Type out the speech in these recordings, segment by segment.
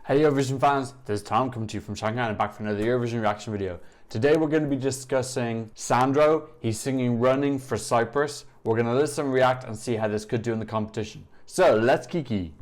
Hey Eurovision fans, this is Tom coming to you from Shanghai and back for another Eurovision reaction video. Today we're going to be discussing Sandro. He's singing Running for Cyprus. We're going to listen, react and see how this could do in the competition. So let's kiki.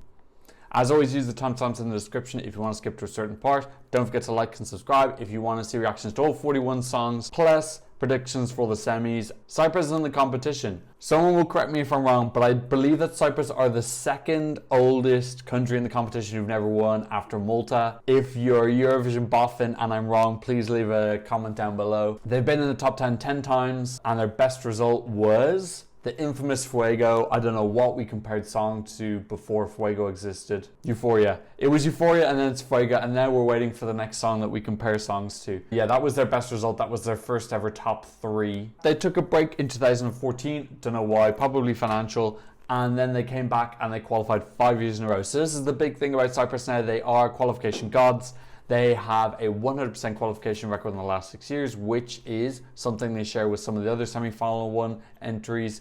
As always, use the timestamps in the description if you want to skip to a certain part. Don't forget to like and subscribe if you want to see reactions to all 41 songs, plus predictions for the semis. Cyprus is in the competition. Someone will correct me if I'm wrong, but I believe that Cyprus are the second oldest country in the competition who've never won after Malta. If you're a Eurovision boffin and I'm wrong, please leave a comment down below. They've been in the top 10 times and their best result was the infamous Fuego. I don't know what we compared song to before Fuego existed. Euphoria. It was Euphoria and then it's Fuego, and now we're waiting for the next song that we compare songs to. Yeah, that was their best result. That was their first ever top 3. They took a break in 2014. Don't know why, probably financial. And then they came back and they qualified 5 years in a row. So this is the big thing about Cyprus now. They are qualification gods. They have a 100% qualification record in the last 6 years, which is something they share with some of the other semi-final 1 entries.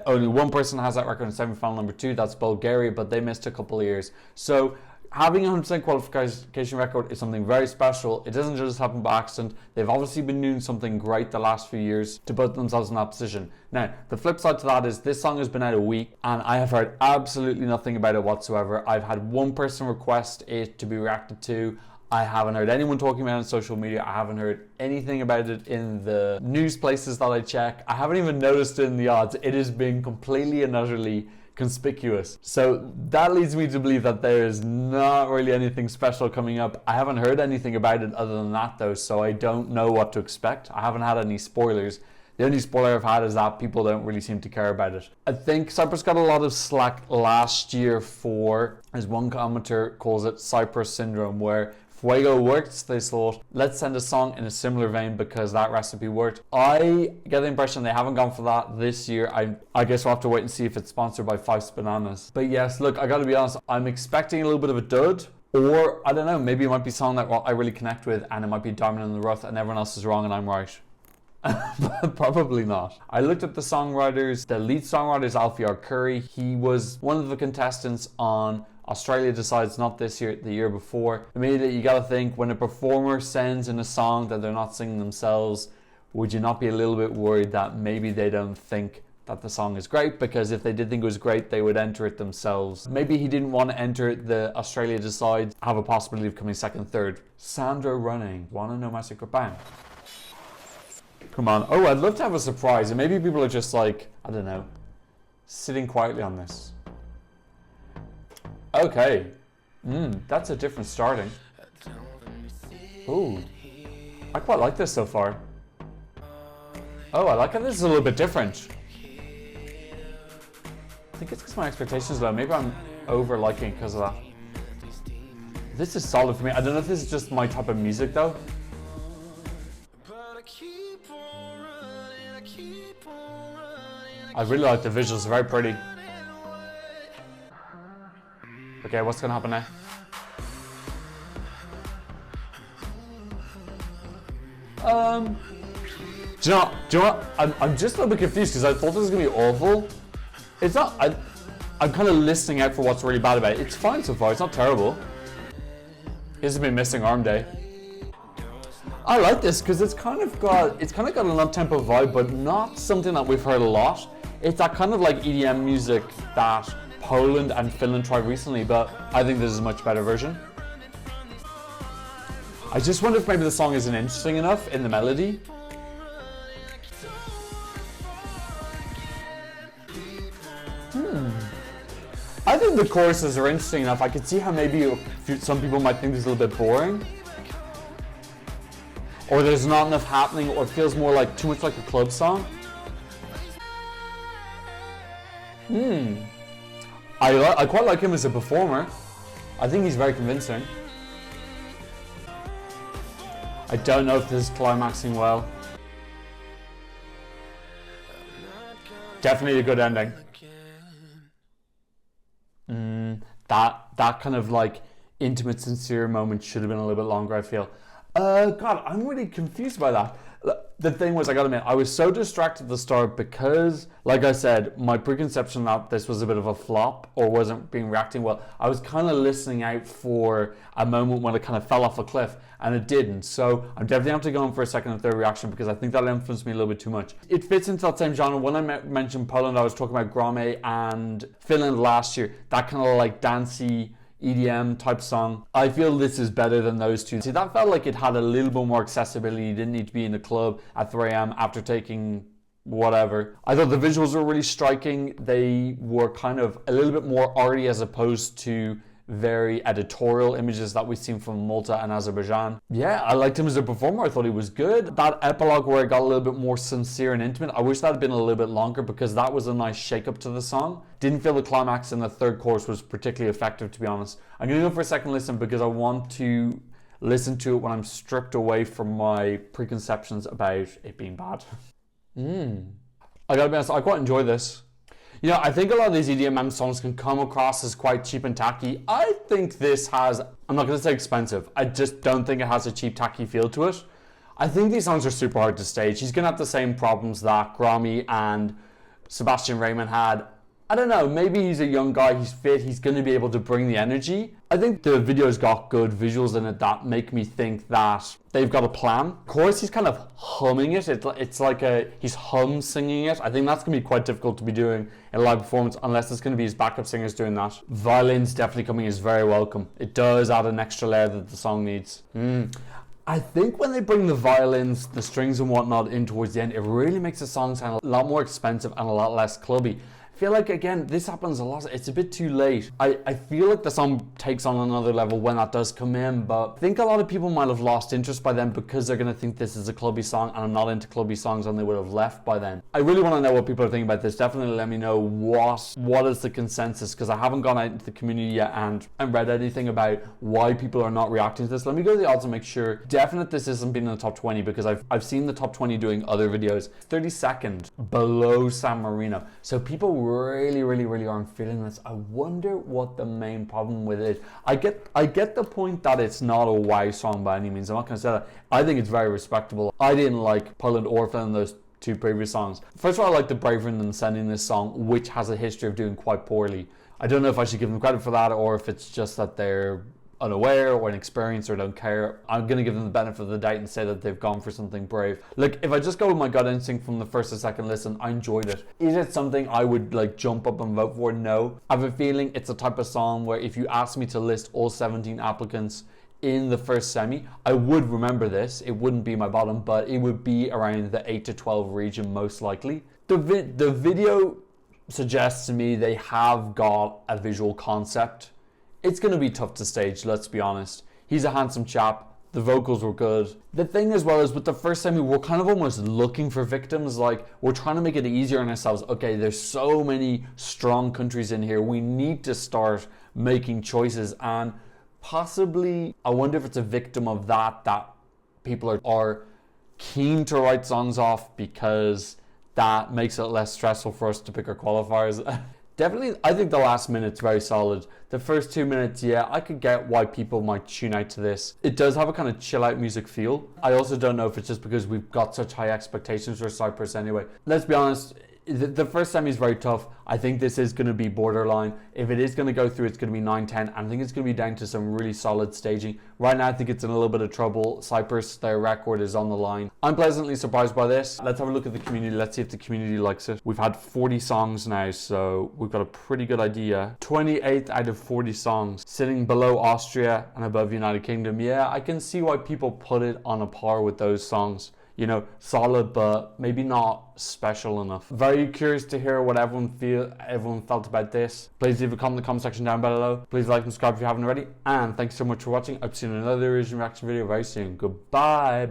Only one person has that record in semi-final number 2, that's Bulgaria, but they missed a couple of years. So having a 100% qualification record is something very special. It doesn't just happen by accident. They've obviously been doing something great the last few years to put themselves in that position. Now, the flip side to that is this song has been out a week and I have heard absolutely nothing about it whatsoever. I've had one person request it to be reacted to. I haven't heard anyone talking about it on social media. I haven't heard anything about it in the news places that I check. I haven't even noticed it in the odds. It has been completely and utterly conspicuous. So that leads me to believe that there is not really anything special coming up. I haven't heard anything about it other than that though, so I don't know what to expect. I haven't had any spoilers. The only spoiler I've had is that people don't really seem to care about it. I think Cyprus got a lot of slack last year for, as one commenter calls it, Cyprus syndrome, where Fuego worked, they thought, let's send a song in a similar vein because that recipe worked. I get the impression they haven't gone for that this year. I guess we'll have to wait and see if it's sponsored by Feist Bananas. But yes, look, I gotta be honest, I'm expecting a little bit of a dud. Or, I don't know, maybe it might be a song that I really connect with and it might be Diamond in the Rough and everyone else is wrong and I'm right. Probably not. I looked at the songwriters. The lead songwriter is Alfie Curry. He was one of the contestants on Australia Decides, not this year, the year before. Immediately you gotta think, when a performer sends in a song that they're not singing themselves, would you not be a little bit worried that maybe they don't think that the song is great? Because if they did think it was great, they would enter it themselves. Maybe he didn't want to enter the Australia Decides, have a possibility of coming second, third. Sandro Running. Wanna know my secret bang? Come on. Oh, I'd love to have a surprise. And maybe people are just like, I don't know, sitting quietly on this. Okay. That's a different starting. Ooh. I quite like this so far. Oh, I like how this is a little bit different. I think it's because my expectations are low. Maybe I'm over liking because of that. This is solid for me. I don't know if this is just my type of music though. I really like the visuals, very pretty. Okay, what's gonna happen now? Do you know what? I'm just a little bit confused because I thought this was gonna be awful. It's not. I'm kind of listening out for what's really bad about it. It's fine so far. It's not terrible. This has been missing arm day. I like this because it's kind of got an up-tempo vibe, but not something that we've heard a lot. It's that kind of like EDM music that Poland and Finland tried recently, but I think this is a much better version. I just wonder if maybe the song isn't interesting enough in the melody. I think the choruses are interesting enough. I could see how maybe some people might think this is a little bit boring. Or there's not enough happening, or it feels more like too much like a club song. I quite like him as a performer. I think he's very convincing. I don't know if this is climaxing well. Definitely a good ending. That kind of like intimate, sincere moment should have been a little bit longer, I feel. God, I'm really confused by that. The thing was, I gotta admit, I was so distracted at the start because, like I said, my preconception that this was a bit of a flop or wasn't reacting well, I was kind of listening out for a moment when it kind of fell off a cliff, and it didn't. So I'm definitely have to go on for a second and third reaction because I think that'll influence me a little bit too much. It fits into that same genre. When I mentioned Poland, I was talking about Gromé and Finland last year. That kind of like dancey EDM type song. I feel this is better than those two. See, that felt like it had a little bit more accessibility. You didn't need to be in a club at 3 a.m. after taking whatever. I thought the visuals were really striking. They were kind of a little bit more arty as opposed to very editorial images that we've seen from Malta and Azerbaijan. Yeah, I liked him as a performer. I thought he was good. That epilogue where it got a little bit more sincere and intimate, I wish that had been a little bit longer because that was a nice shake-up to the song. Didn't feel the climax in the third chorus was particularly effective, to be honest. I'm going to go for a second listen because I want to listen to it when I'm stripped away from my preconceptions about it being bad. I gotta be honest, I quite enjoy this. You know, I think a lot of these EDM songs can come across as quite cheap and tacky. I think this has, I'm not going to say expensive, I just don't think it has a cheap, tacky feel to it. I think these songs are super hard to stage. He's going to have the same problems that Gromé and Sebastian Raymond had. I don't know, maybe he's a young guy, he's fit, he's going to be able to bring the energy. I think the video's got good visuals in it that make me think that they've got a plan. Of course, he's kind of humming it. It's like he's hum singing it. I think that's going to be quite difficult to be doing in a live performance unless it's going to be his backup singers doing that. Violins definitely coming is very welcome. It does add an extra layer that the song needs. I think when they bring the violins, the strings and whatnot in towards the end, it really makes the song sound a lot more expensive and a lot less clubby. I feel like, again, this happens a lot. It's a bit too late. I feel like the song takes on another level when that does come in, but I think a lot of people might have lost interest by then because they're going to think this is a clubby song, and I'm not into clubby songs, and they would have left by then. I really want to know what people are thinking about this. Definitely let me know what is the consensus, because I haven't gone out into the community yet and read anything about why people are not reacting to this. Let me go to the odds and make sure. Definitely this isn't been in the top 20 because I've seen the top 20 doing other videos. 32nd below San Marino. So people really aren't feeling this. I wonder what the main problem with it is. I get the point that it's not a wow song by any means. I'm not going to say that. I think it's very respectable. I didn't like Poland or Finland, those two previous songs. First of all, I like the bravery in them sending this song, which has a history of doing quite poorly. I don't know if I should give them credit for that or if it's just that they're unaware or inexperienced or don't care. I'm going to give them the benefit of the doubt and say that they've gone for something brave. Look, if I just go with my gut instinct from the first or second listen, I enjoyed it. Is it something I would like jump up and vote for? No. I have a feeling it's a type of song where if you ask me to list all 17 applicants in the first semi, I would remember this. It wouldn't be my bottom, but it would be around the 8 to 12 region most likely. The video suggests to me they have got a visual concept. It's going to be tough to stage, let's be honest. He's a handsome chap. The vocals were good. The thing as well is with the first semi, we're kind of almost looking for victims. Like, we're trying to make it easier on ourselves. Okay, there's so many strong countries in here. We need to start making choices. And possibly, I wonder if it's a victim of that people are keen to write songs off because that makes it less stressful for us to pick our qualifiers. Definitely, I think the last minute's very solid. The first 2 minutes, yeah, I could get why people might tune out to this. It does have a kind of chill out music feel. I also don't know if it's just because we've got such high expectations for Cyprus anyway. Let's be honest, the first semi is very tough. I think this is going to be borderline. If it is going to go through, it's going to be 9-10. And I think it's going to be down to some really solid staging. Right now, I think it's in a little bit of trouble. Cyprus, their record is on the line. I'm pleasantly surprised by this. Let's have a look at the community. Let's see if the community likes it. We've had 40 songs now, so we've got a pretty good idea. 28th out of 40 songs, sitting below Austria and above United Kingdom. Yeah, I can see why people put it on a par with those songs. You know, solid, but maybe not special enough. Very curious to hear what everyone felt about this. Please leave a comment in the comment section down below. Please like and subscribe if you haven't already. And thanks so much for watching. I'll see you in another Eurovision reaction video very soon. Goodbye.